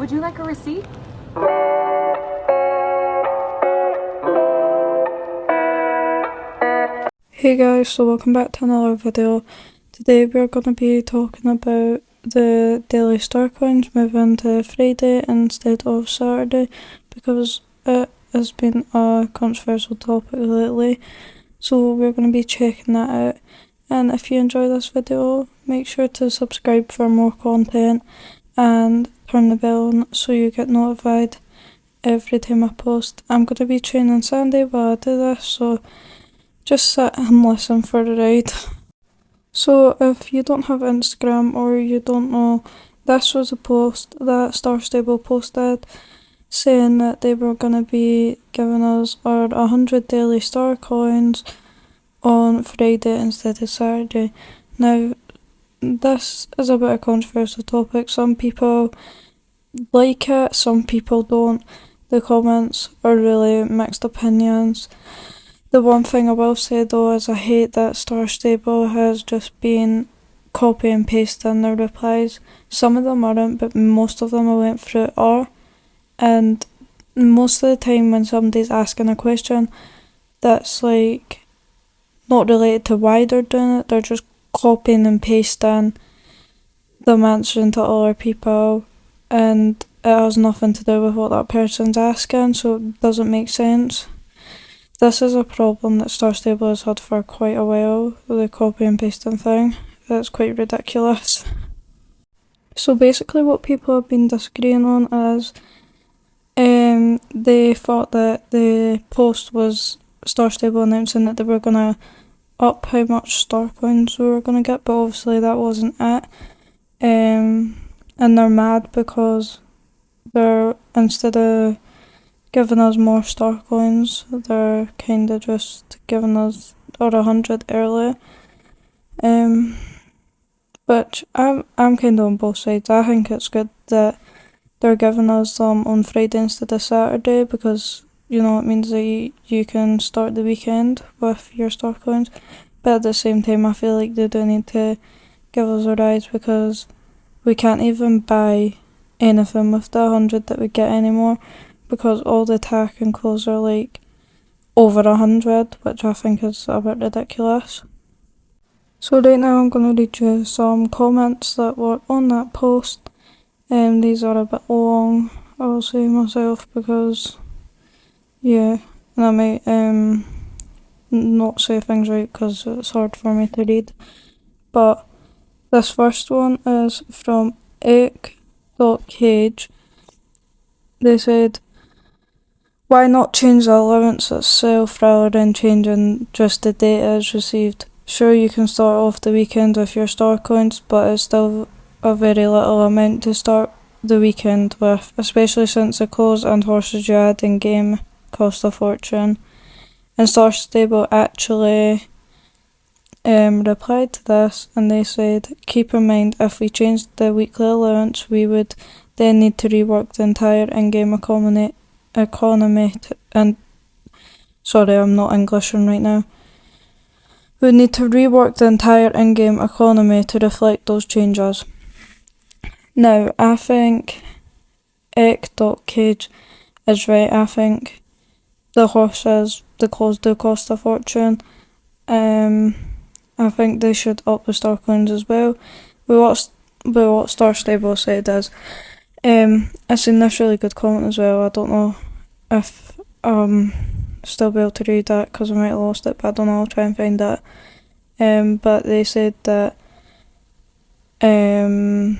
Would you like a receipt? Hey guys, so welcome back to another video. Today we're going to be talking about the daily star coins moving to Friday instead of Saturday because it has been a controversial topic lately. So we're going to be checking that out. And if you enjoy this video, make sure to subscribe for more content and turn the bell on so you get notified every time I post. I'm going to be training Sunday while I do this, so just sit and listen for the ride. So if you don't have Instagram or you don't know, this was a post that Starstable posted saying that they were going to be giving us our 100 daily star coins on Friday instead of Saturday. Now, this is a bit of a controversial topic. Some people like it, some people don't. The comments are really mixed opinions. The one thing I will say though is I hate that Starstable has just been copy and pasting their replies. Some of them aren't, but most of them I went through are. And most of the time when somebody's asking a question that's like not related to why they're doing it, they're just copying and pasting them answering to other people, and it has nothing to do with what that person's asking, so it doesn't make sense. This is a problem that Starstable has had for quite a while, the copy and pasting thing. It's quite ridiculous. So basically what people have been disagreeing on is they thought that the post was Starstable announcing that they were going to up how much star coins we were going to get, but obviously that wasn't it. And they're mad because they're, instead of giving us more star coins, they're kind of just giving us our 100 early. But I'm kind of on both sides. I think it's good that they're giving us them on Friday instead of Saturday because, you know, it means that you can start the weekend with your star coins. But at the same time, I feel like they do need to give us a rise because we can't even buy anything with the 100 that we get anymore because all the tack and clothes are like over 100, which I think is a bit ridiculous. So right now I'm going to read you some comments that were on that post. These are a bit long, I will say myself, because yeah, and I might not say things right because it's hard for me to read. But this first one is from Cage. They said, why not change the allowance itself rather than changing just the date it is received? Sure, you can start off the weekend with your star coins, but it's still a very little amount to start the weekend with, especially since the clothes and horses you add in game cost a fortune. And Starstable actually replied to this and they said, keep in mind if we changed the weekly allowance we would then need to rework the entire in-game economy and sorry, I'm not Englishing right now. We need to rework the entire in-game economy to reflect those changes. Now, I think Cage is right. I think the horses, the clothes do cost a fortune. I think they should up the star coins as well. But what Starstable said is, I seen this really good comment as well. I don't know if still be able to read that because I might have lost it, but I don't know. I'll try and find that. But they said that I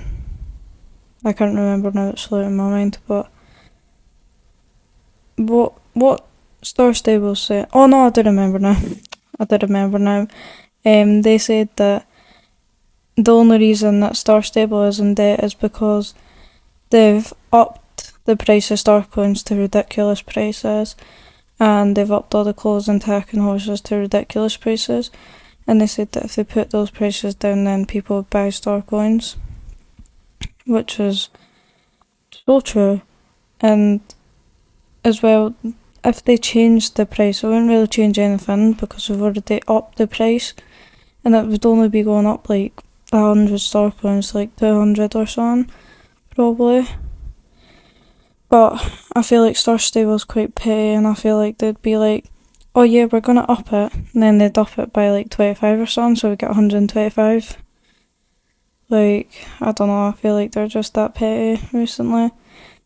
can't remember now. It's slowing my mind. But what Starstable said? Oh no, I do remember now. I do remember now. They said that the only reason that Starstable is in debt is because they've upped the price of star coins to ridiculous prices, and they've upped all the clothes and tack and horses to ridiculous prices. And they said that if they put those prices down, then people would buy star coins, which is so true. And as well, if they changed the price, it wouldn't really change anything because we've already upped the price, and it would only be going up like 100 star coins, like 200 or something, probably. But I feel like Starstable's quite petty, and I feel like they'd be like, oh yeah, we're gonna up it, and then they'd up it by like 25 or something, so we get 125. Like, I don't know, I feel like they're just that petty recently.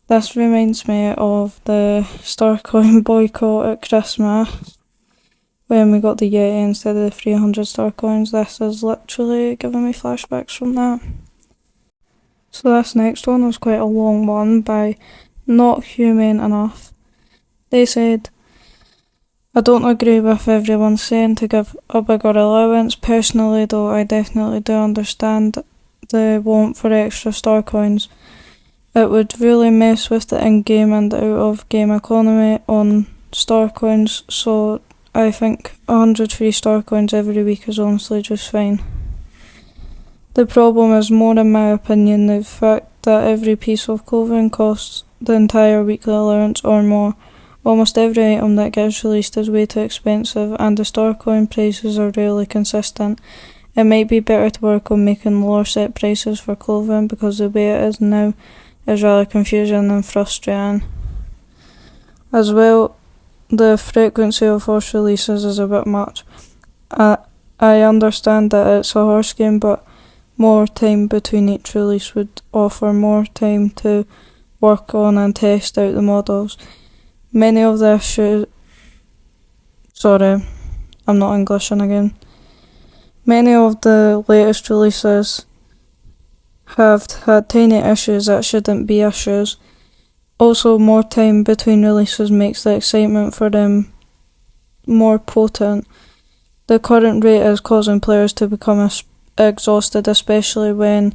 This reminds me of the Starcoin boycott at Christmas when we got the Yeti instead of the 300 Starcoins. This is literally giving me flashbacks from that. So this next one was quite a long one by Not Humane Enough. They said, I don't agree with everyone saying to give a bigger allowance. Personally though, I definitely do understand the want for extra star coins. It would really mess with the in-game and out-of-game economy on star coins, so I think 100 free star coins every week is honestly just fine. The problem is more, in my opinion, the fact that every piece of clothing costs the entire weekly allowance or more. Almost every item that gets released is way too expensive, and the star coin prices are rarely consistent. It might be better to work on making lower set prices for clothing, because the way it is now is rather confusing and frustrating. As well, the frequency of horse releases is a bit much. I understand that it's a horse game, but more time between each release would offer more time to work on and test out the models. Many of the issues... Sorry, I'm not Englishing again. Many of the latest releases have had tiny issues that shouldn't be issues. Also, more time between releases makes the excitement for them more potent. The current rate is causing players to become exhausted, especially when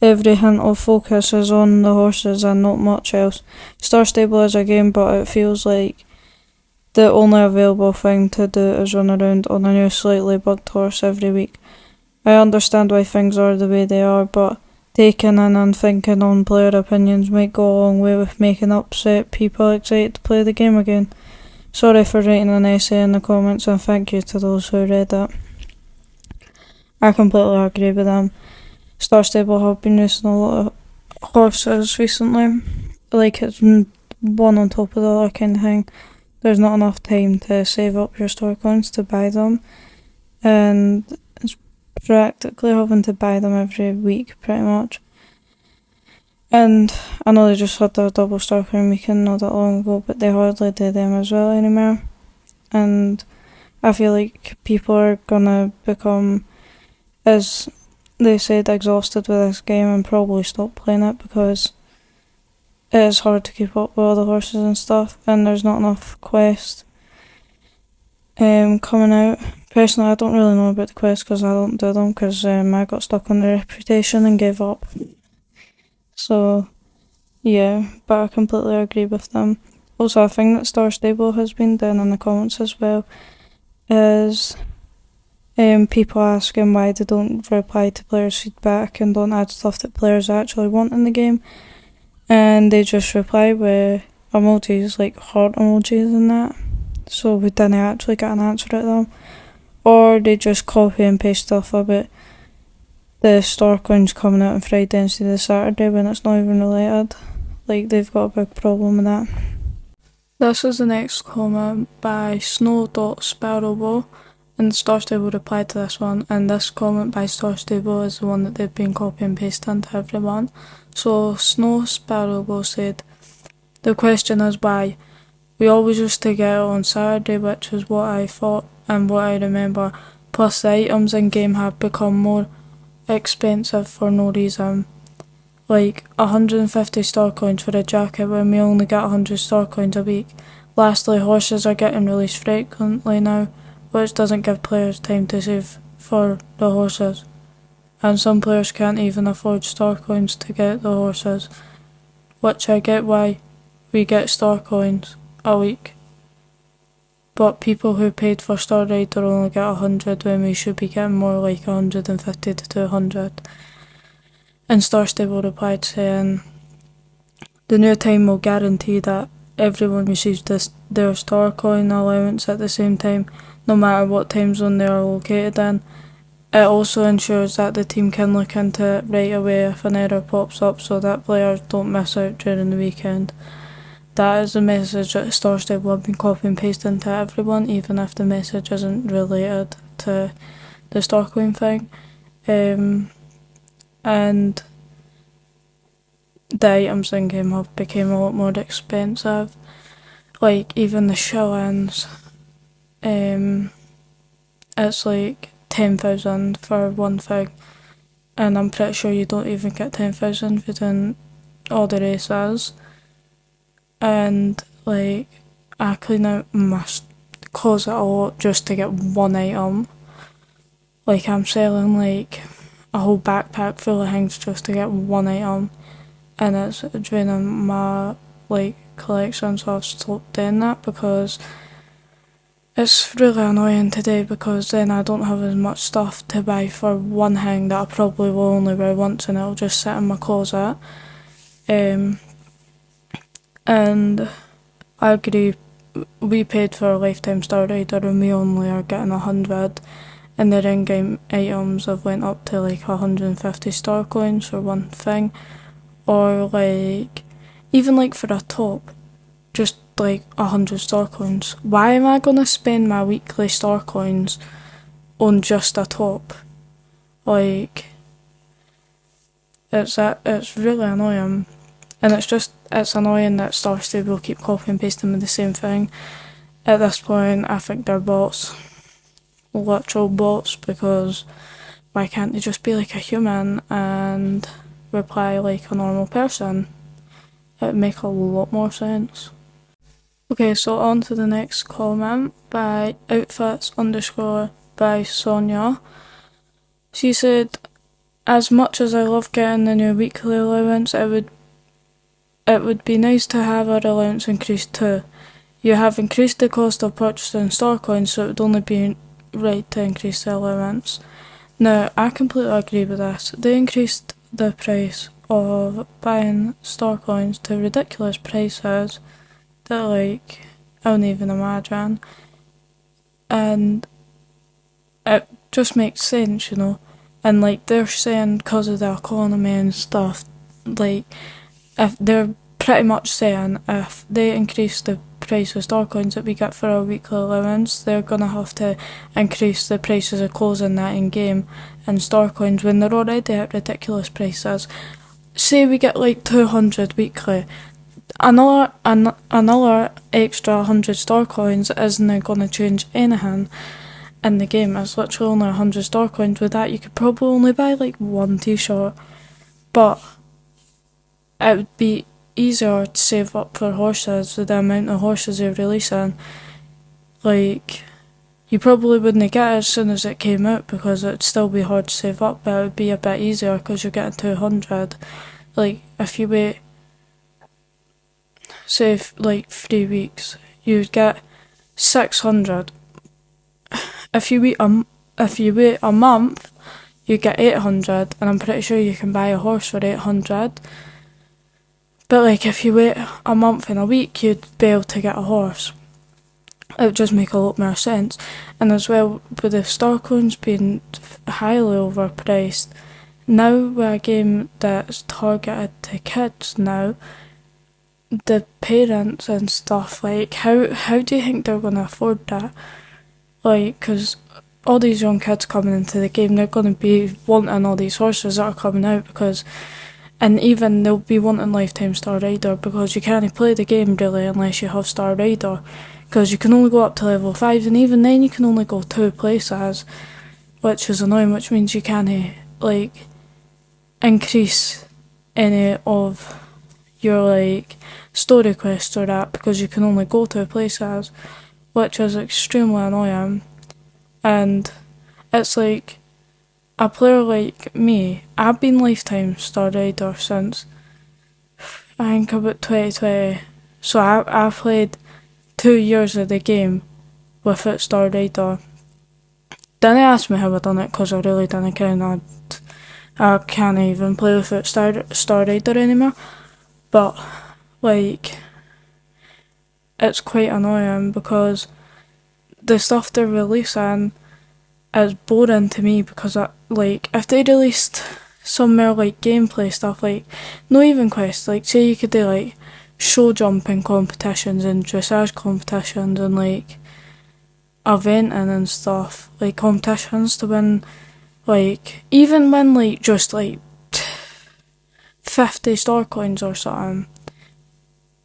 every hint of focus is on the horses and not much else. Starstable is a game, but it feels like the only available thing to do is run around on a new slightly bugged horse every week. I understand why things are the way they are, but taking in and thinking on player opinions might go a long way with making upset people excited to play the game again. Sorry for writing an essay in the comments, and thank you to those who read it. I completely agree with them. Starstable have been racing a lot of horses recently. Like, it's one on top of the other kind of thing. There's not enough time to save up your star coins to buy them, and it's practically having to buy them every week pretty much. And I know they just had their double star coin weekend not that long ago, but they hardly do them as well anymore. And I feel like people are gonna become, as they said, exhausted with this game and probably stop playing it, because it is hard to keep up with all the horses and stuff, and there's not enough quests coming out. Personally, I don't really know about the quests because I don't do them, because I got stuck on the reputation and gave up. So yeah, but I completely agree with them. Also, a thing that Starstable has been doing in the comments as well is people asking why they don't reply to players' feedback and don't add stuff that players actually want in the game, and they just reply with emojis, like heart emojis and that, so we didn't actually get an answer at them. Or they just copy and paste stuff about the star coins coming out on Friday instead of Saturday when it's not even related. Like, they've got a big problem with that. This is the next comment by Snow.Sparrowbo, and Starstable replied to this one, and this comment by Starstable is the one that they've been copy and pasting to everyone. So Snow.Sparrowbo said, the question is why? We always used to get it on Saturday, which is what I thought and what I remember. Plus the items in game have become more expensive for no reason. Like 150 star coins for a jacket when we only get 100 star coins a week. Lastly, horses are getting released frequently now, which doesn't give players time to save for the horses. And some players can't even afford star coins to get the horses, which I get why we get star coins a week. But people who paid for Star Rider only get 100 when we should be getting more like 150 to 200. And Starstable replied saying, the new time will guarantee that everyone receives their star coin allowance at the same time, no matter what time zone they are located in. It also ensures that the team can look into it right away if an error pops up, so that players don't miss out during the weekend. that is the message that Starstable have been copy and pasting to everyone, even if the message isn't related to the Starcoin thing. And the items in game have become a lot more expensive. Like even the shillings, it's like 10,000 for one thing, and I'm pretty sure you don't even get 10,000 for doing all the races. And like I clean out my closet a lot just to get one item. Like I'm selling like a whole backpack full of things just to get one item, and it's draining my like collection, so I've stopped doing that because it's really annoying today, because then I don't have as much stuff to buy for one thing that I probably will only wear once, and it'll just sit in my closet. And I agree, we paid for a lifetime Star Rider and we only are getting 100, and their in-game items have went up to like 150 star coins for one thing, or like even like for a top, just like 100 star coins. Why am I gonna spend my weekly star coins on just a top? Like it's really annoying, and it's annoying that Starstable keep copying and pasting with the same thing. At this point, I think they're bots, literal bots, because why can't they just be like a human and reply like a normal person? It'd make a lot more sense. Okay, so on to the next comment by outfits underscore by Sonia. She said, as much as I love getting the new weekly allowance, it would be nice to have our allowance increased too. You have increased the cost of purchasing star coins, so it would only be right to increase the allowance. Now, I completely agree with this. They increased the price of buying star coins to ridiculous prices that like I wouldn't even imagine, and it just makes sense, and like they're saying because of the economy and stuff, like if they're pretty much saying if they increase the price of star coins that we get for our weekly allowance, they're gonna have to increase the prices of closing that in game and star coins when they're already at ridiculous prices. Say we get like 200 weekly, another extra 100 star coins isn't going to change anything in the game. It's literally only 100 star coins. With that, you could probably only buy like one t-shirt, but it would be easier to save up for horses with the amount of horses they're releasing. Like, you probably wouldn't get it as soon as it came out because it'd still be hard to save up, but it would be a bit easier because you're getting 200. Like, if you wait, say, like 3 weeks, you'd get 600. If you wait a month, you get 800, and I'm pretty sure you can buy a horse for 800. But like if you wait a month and a week, you'd be able to get a horse. It would just make a lot more sense. And as well, with the star coins being highly overpriced, now with a game that's targeted to kids now, the parents and stuff, like how do you think they're going to afford that? Like, because all these young kids coming into the game, they're going to be wanting all these horses that are coming out, because, and even they'll be wanting lifetime Star Rider, because you can't play the game really unless you have Star Rider, because you can only go up to level 5, and even then you can only go 2 places, which is annoying, which means you can't like increase any of your like story quests or that, because you can only go 2 places, which is extremely annoying. And it's like, a player like me, I've been lifetime Star Rider since I think about 2020, so I played 2 years of the game without Star Rider. Didn't ask me how I done it, because I really didn't care. I can't even play without Star Rider anymore, but like it's quite annoying because the stuff they're releasing is boring to me, because like if they released some more like gameplay stuff, like not even quests, like say you could do like show jumping competitions and dressage competitions and like eventing and stuff, like competitions to win, like even win like just like 50 star coins or something.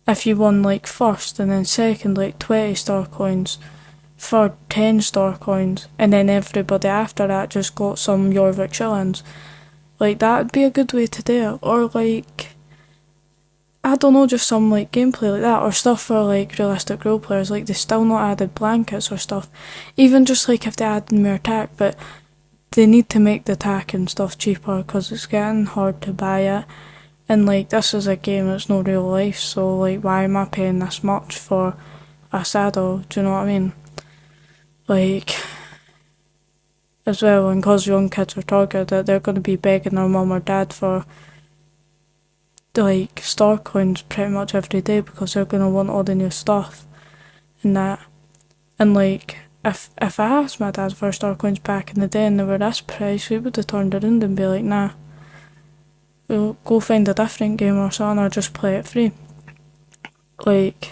If you won like first and then second like 20 star coins, for 10 star coins, and then everybody after that just got some Jorvik shillings. Like that'd be a good way to do it. Or like, I don't know, just some like gameplay like that, or stuff for like realistic role players. Like they still not added blankets or stuff. Even just like if they added more attack, but they need to make the attack and stuff cheaper because it's getting hard to buy it. And like this is a game that's no real life, so like why am I paying this much for a saddle? Do you know what I mean? Like, as well, and because young kids are targeted, they're going to be begging their mum or dad for like star coins pretty much every day because they're going to want all the new stuff and that. And like, if I asked my dad for star coins back in the day and they were this price, we would have turned around and be like, nah, we'll go find a different game or something, or just play it free. Like,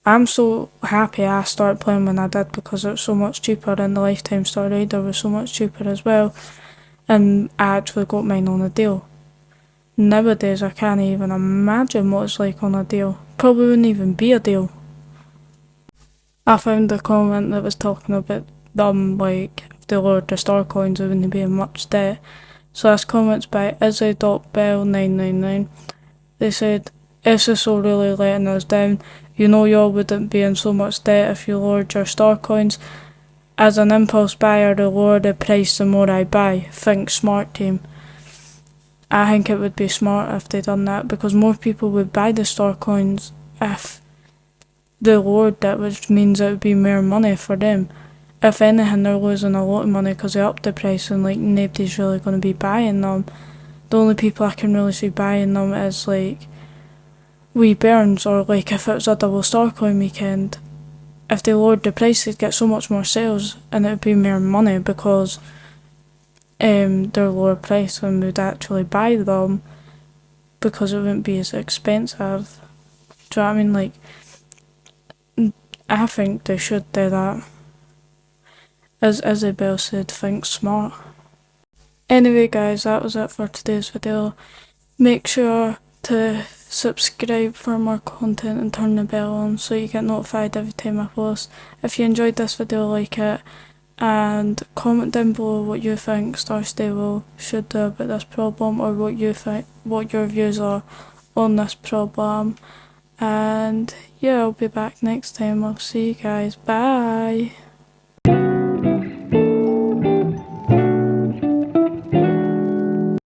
I'm so happy I started playing when I did because it was so much cheaper, and the Lifetime Star Raider was so much cheaper as well, and I actually got mine on a deal. Nowadays I can't even imagine what it's like on a deal. Probably wouldn't even be a deal. I found a comment that was talking about them like if they lowered the star coins they wouldn't be in much debt. So this comment's by Izzy.bell999. They said, SSO really letting us down. You know y'all wouldn't be in so much debt if you lowered your star coins. As an impulse buyer, the lower the price the more I buy. Think smart, team. I think it would be smart if they done that because more people would buy the star coins if they lowered it, which means it would be more money for them. If anything, they're losing a lot of money because they upped the price and like nobody's really going to be buying them. The only people I can really see buying them is like wee bairns, or like if it was a double star coin weekend. If they lowered the price, they'd get so much more sales and it would be more money because they're lower price and would actually buy them because it wouldn't be as expensive. Do you know what I mean? Like, I think they should do that. As Isabel said, think smart. Anyway guys, that was it for today's video. Make sure to subscribe for more content and turn the bell on so you get notified every time I post. If you enjoyed this video, like it, and comment down below what you think Starstable should do about this problem, or what you think, what your views are on this problem. And yeah, I'll be back next time. I'll see you guys. Bye.